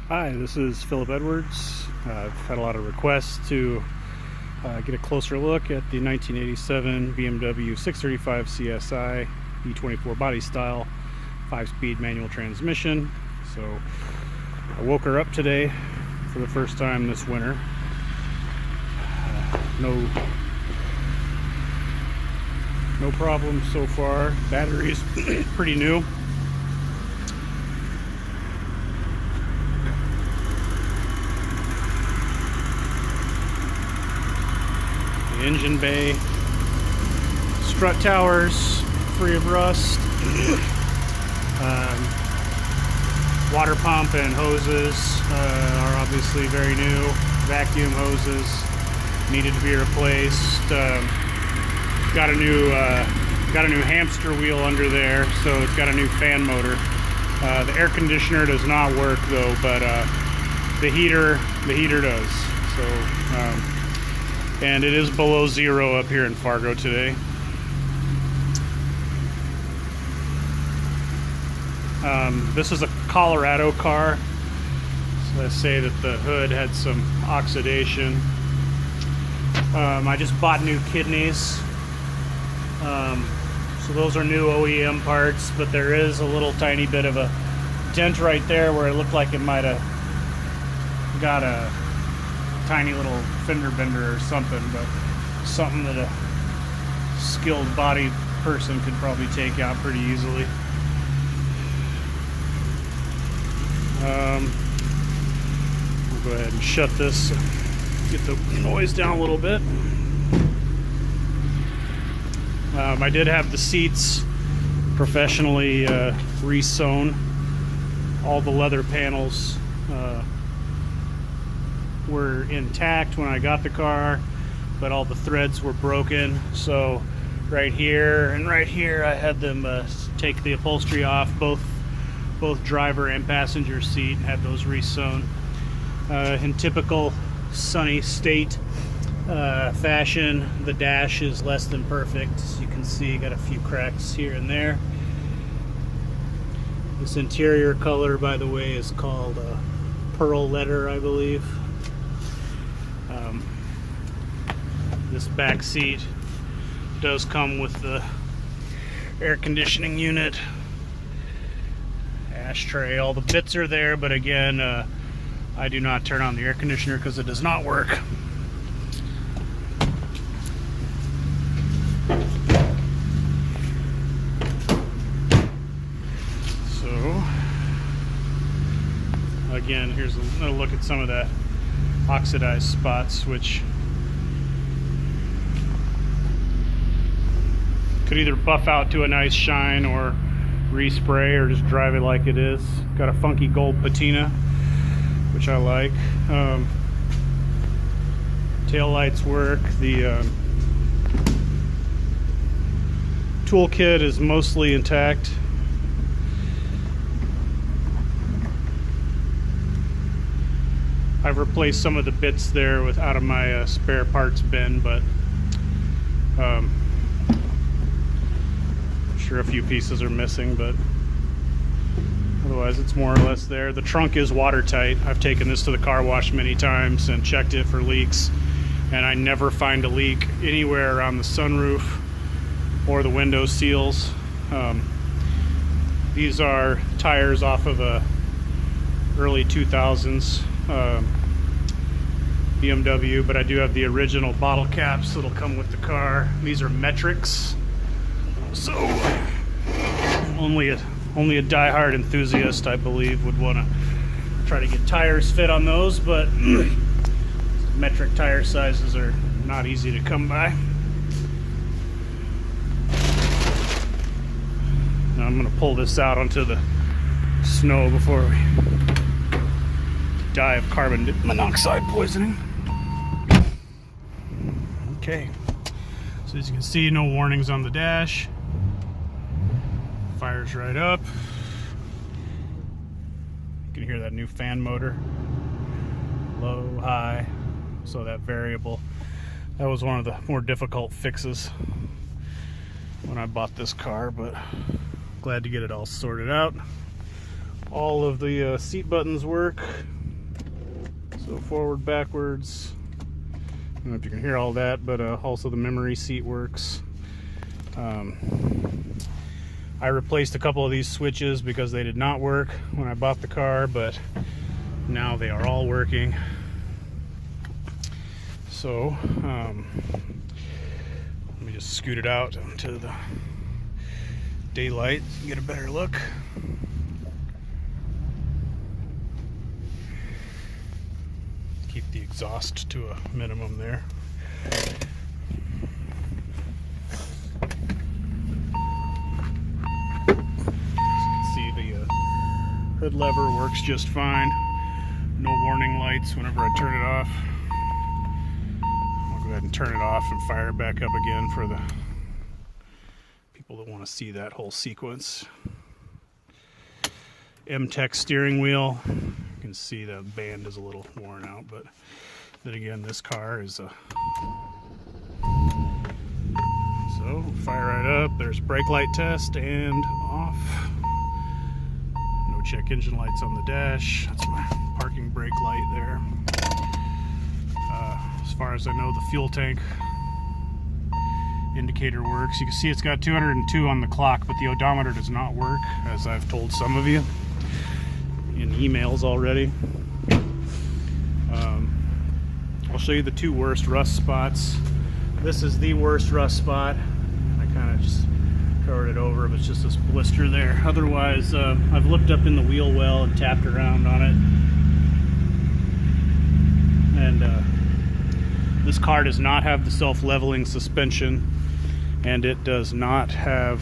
Hi, this is Philip Edwards. I've had a lot of requests to get a closer look at the 1987 BMW 635 CSI E24 body style 5-speed manual transmission. So I woke her up today for the first time this winter. No problems so far. Battery's pretty new. Engine bay, strut towers free of rust, water pump and hoses are obviously very new. Vacuum hoses needed to be replaced. Got a new hamster wheel under there, so it's got a new fan motor. The air conditioner does not work though, but the heater does. So. And it is below zero up here in Fargo today. This is a Colorado car, so let's say that the hood had some oxidation. I just bought new kidneys, so those are new OEM parts, but there is a little tiny bit of a dent right there where it looked like it might have got a tiny little fender bender or something, but something that a skilled body person could probably take out pretty easily. We'll go ahead and shut this, get the noise down a little bit. I did have the seats professionally re-sewn. All the leather panels were intact when I got the car, but all the threads were broken. So right here and right here I had them take the upholstery off, both driver and passenger seat, and had those re-sewn. In typical Sunny State fashion, the dash is less than perfect. As you can see, got a few cracks here and there. This interior color, by the way, is called pearl leather, I believe. This back seat does come with the air conditioning unit, ashtray. All the bits are there, but again, I do not turn on the air conditioner because it does not work. So again, here's a look at some of the oxidized spots, which could either buff out to a nice shine or respray or just drive it like it is. Got a funky gold patina, which I like. Tail lights work. The toolkit is mostly intact. I've replaced some of the bits there out of my spare parts bin, but I'm sure a few pieces are missing, but otherwise it's more or less there. The trunk is watertight. I've taken this to the car wash many times and checked it for leaks, and I never find a leak anywhere around the sunroof or the window seals. These are tires off of a early 2000s BMW, but I do have the original bottle caps that'll come with the car. These are metrics, so only a diehard enthusiast, I believe, would want to try to get tires fit on those, but metric tire sizes are not easy to come by. Now I'm going to pull this out onto the snow before we die of carbon monoxide poisoning. Okay, so as you can see, no warnings on the dash. Fires right up. You can hear that new fan motor. Low, high, so that variable. That was one of the more difficult fixes when I bought this car, but glad to get it all sorted out. All of the seat buttons work. So forward, backwards. I don't know if you can hear all that, but also the memory seat works. I replaced a couple of these switches because they did not work when I bought the car, but now they are all working. So let me just scoot it out into the daylight and get a better look. Keep the exhaust to a minimum there. Hood lever works just fine. No warning lights whenever I turn it off. I'll go ahead and turn it off and fire it back up again for the people that want to see that whole sequence. M-Tech steering wheel. You can see the band is a little worn out, but then again, this car is a... So, fire right up. There's brake light test and off. Check engine lights on the dash. That's my parking brake light there. As far as I know, the fuel tank indicator works. You can see it's got 202 on the clock, but the odometer does not work, as I've told some of you in emails already. I'll show you the two worst rust spots. This is the worst rust spot. I kind of just covered it over, but it's just this blister there. Otherwise, I've looked up in the wheel well and tapped around on it. And this car does not have the self-leveling suspension, and it does not have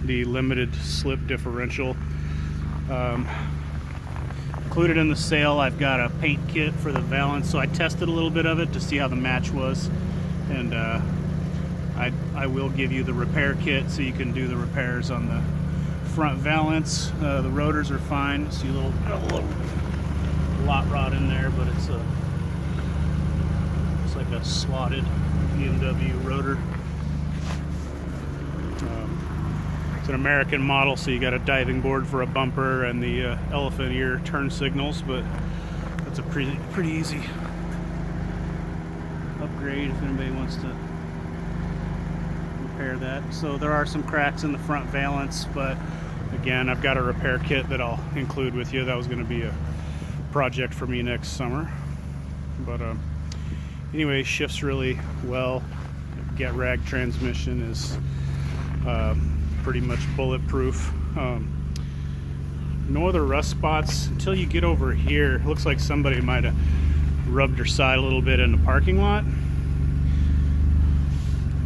the limited slip differential. Included in the sale, I've got a paint kit for the valance, so I tested a little bit of it to see how the match was. And I will give you the repair kit so you can do the repairs on the front valance. The rotors are fine. See a little lot rod in there, but it's like a slotted BMW rotor. It's an American model, so you got a diving board for a bumper and the elephant ear turn signals, but that's a pretty easy upgrade if anybody wants to repair that. So there are some cracks in the front valance, but again, I've got a repair kit that I'll include with you. That was going to be a project for me next summer, but anyway, shifts really well. Get rag transmission is pretty much bulletproof. No other rust spots until you get over here. It looks like somebody might have rubbed her side a little bit in the parking lot,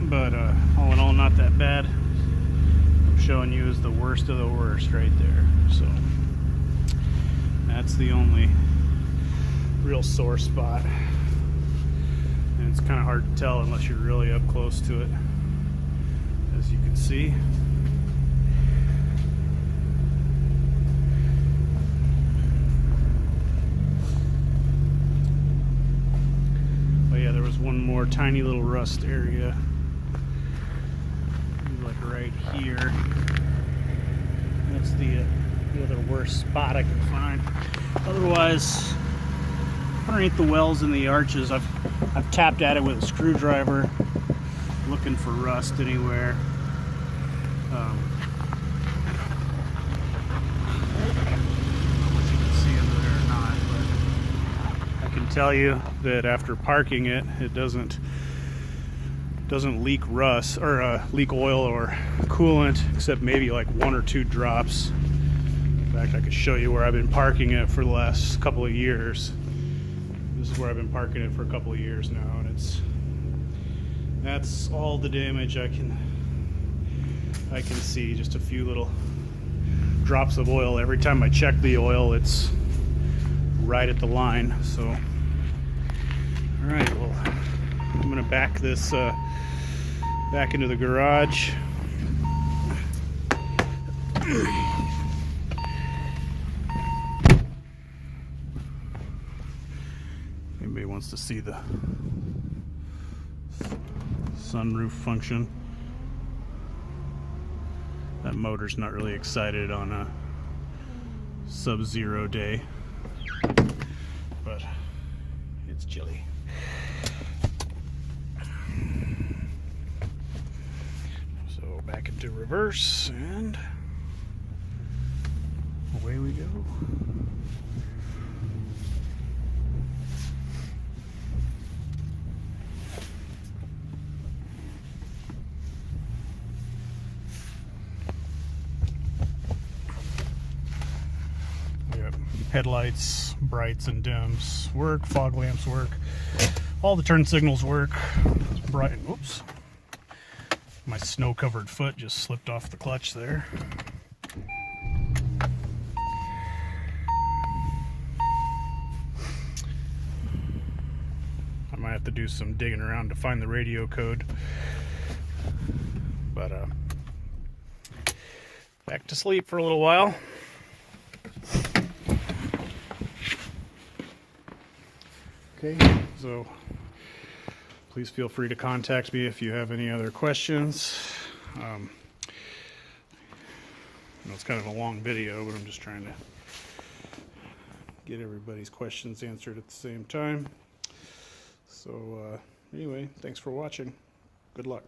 but all in all, not that bad. I'm showing you is the worst of the worst right there. So that's the only real sore spot, and it's kind of hard to tell unless you're really up close to it, as you can see. Yeah, there was one more tiny little rust area, like right here. That's the other worst spot I can find. Otherwise, underneath the wells and the arches, I've tapped at it with a screwdriver, looking for rust anywhere. Tell you that after parking it, it doesn't leak rust or leak oil or coolant, except maybe like 1 or 2 drops. In fact, I could show you where I've been parking it for the last couple of years. This is where I've been parking it for a couple of years now, and that's all the damage I can see. Just a few little drops of oil. Every time I check the oil, it's right at the line. So alright, well, I'm going to back this back into the garage. Anybody wants to see the sunroof function? That motor's not really excited on a sub-zero day, but It's chilly. So back into reverse and away we go. Yep. Headlights, brights and dims work, fog lamps work, all the turn signals work. Bright, oops. My snow-covered foot just slipped off the clutch there. I might have to do some digging around to find the radio code. But back to sleep for a little while. Okay, so please feel free to contact me if you have any other questions. It's kind of a long video, but I'm just trying to get everybody's questions answered at the same time. So anyway, thanks for watching. Good luck.